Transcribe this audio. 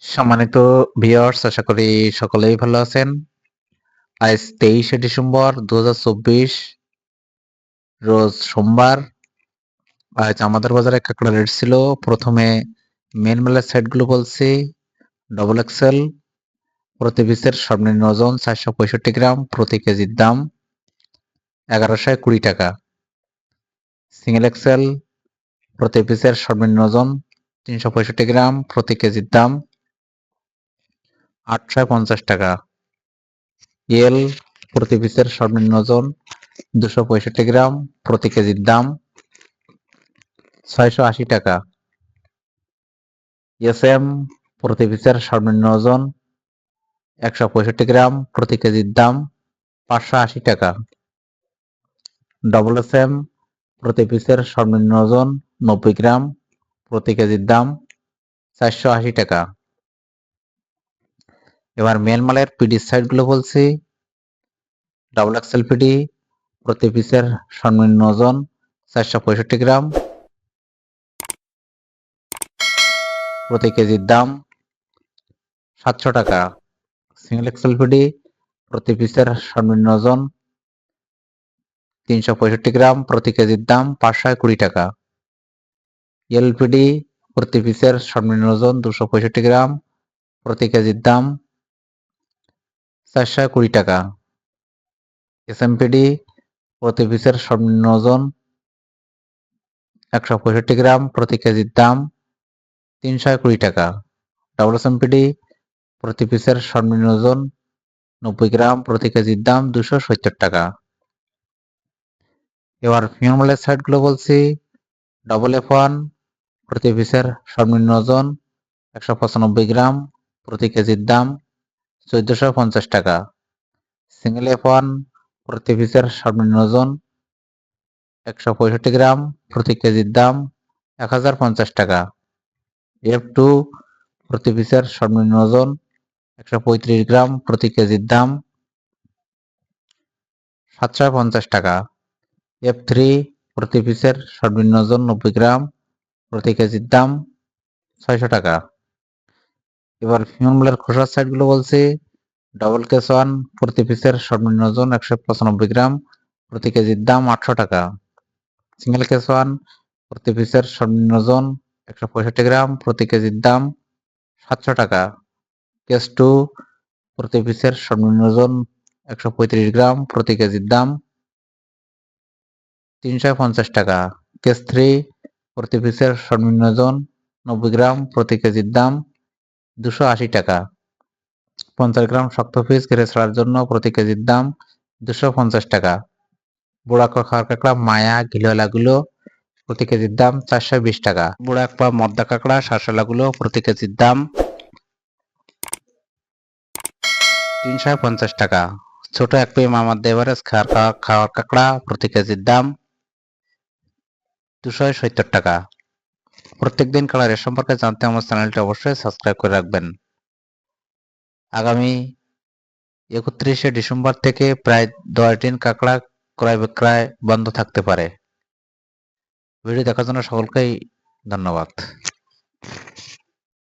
সম্মানিত ভিউয়ার্স, আশা করি সকলেই ভালো আছেন। আজ 23শে ডিসেম্বর 2024 রোজ সোমবার। আজ আমাদের বাজারে কাঁকড়া রেট ছিল। প্রথমে মেন মেলার সাইটগুলো বলছি। ডবল এক্সেল প্রতি পিসের সর্বনিম্ন ওজন 465 গ্রাম, প্রতি কেজির দাম 1120 টাকা। সিঙ্গেল এক্সেল প্রতি পিসের সর্বনিম্ন ওজন 365 গ্রাম, প্রতি কেজির দাম 850 টাকা। এল প্রতি পিসের সর্বনিম্ন ওজন 265 গ্রাম, প্রতি কেজির দাম 680 টাকা। এসএম প্রতি পিসের সর্বনিম্ন ওজন 165 গ্রাম, প্রতি কেজির দাম 580 টাকা। ডবল এসএম প্রতি পিসের সর্বনিম্ন ওজন 90 গ্রাম, প্রতি কেজির দাম 480 টাকা। এবার মেল মালের পিডি সাইটগুলো বলছি। ডাবল এক্সেল পিডি প্রতি পিসের সর্বনিম্ন ওজন 465 গ্রাম, প্রতি কেজির দাম 700 টাকা। সিঙ্গেল এক্সেল পিডি প্রতি পিসের সর্বনিম্ন ওজন 365 গ্রাম, প্রতি কেজির দাম 520 টাকা। এলপিডি প্রতি পিসের সর্বনিম্ন ওজন 265 গ্রাম, প্রতি কেজির দাম 420 টাকা। এসএমপিডি প্রতি পিসের সর্বনিম্ন ওজন 165 গ্রাম, প্রতি কেজির দাম 320 টাকা। ডাবল এসএমপিডি প্রতি পিসের সর্বনিম্ন ওজন 90 গ্রাম, প্রতি কেজির দাম 270 টাকা। এবার ফিউমালের সাইটগুলো বলছি। ডবল F1 প্রতি পিসের সর্বনিম্ন ওজন 195 গ্রাম, প্রতি কেজির দাম 1450 টাকা। সিঙ্গেল F1 প্রতি পিসের সর্বনিম্ন ওজন 165 গ্রাম, প্রতি কেজির দাম 1050 টাকা। F2 প্রতি পিসের সর্বনিম্ন ওজন 135 গ্রাম, প্রতি কেজির দাম 750 টাকা। F3 প্রতি পিসের সর্বনিম্ন ওজন 90 গ্রাম, প্রতি কেজির দাম 600 টাকা। এবার ফিউমালের খোসার সাইটগুলো বলছি। ডবল কেস 1 প্রতি পিসের সর্বনিম্ন ওজন 195 গ্রাম, প্রতি কেজির দাম 800 টাকা। সিঙ্গেল কেস 1 প্রতি পিসের সর্বনিম্ন ওজন 165 গ্রাম, প্রতি কেজির দাম 700 টাকা। কেস 2 প্রতি পিসের সর্বনিম্ন ওজন 135 গ্রাম, প্রতি কেজির দাম 350 টাকা। কেস 3 প্রতি পিসের সর্বনিম্ন ওজন 90 গ্রাম, প্রতি কেজির দাম 280 টাকা। 50 গ্রাম শক্ত পিস কেটে ছাড়ার জন্য প্রতি কেজির দাম 250 টাকা। বুড়া খাওয়ার কাঁকড়া মায়া ঘিলওয়ালাগুলো প্রতি কেজির দাম 420 টাকা। বুড়া এক পা মদ্দা কাঁকড়া শাঁসওয়ালাগুলো প্রতি কেজির দাম 350 টাকা। ছোট এক পে মামার এভারেজ খাওয়ার কাঁকড়া প্রতি কেজির দাম 270 টাকা। প্রত্যেকদিন কালার সম্পর্কে জানতে আমার চ্যানেলটি অবশ্যই সাবস্ক্রাইব করে রাখবেন। আগামী 31শে ডিসেম্বর থেকে প্রায় 10 দিন কাঁকড়া ক্রয় বিক্রয় বন্ধ থাকতে পারে। ভিডিও দেখার জন্য সকলকেই ধন্যবাদ।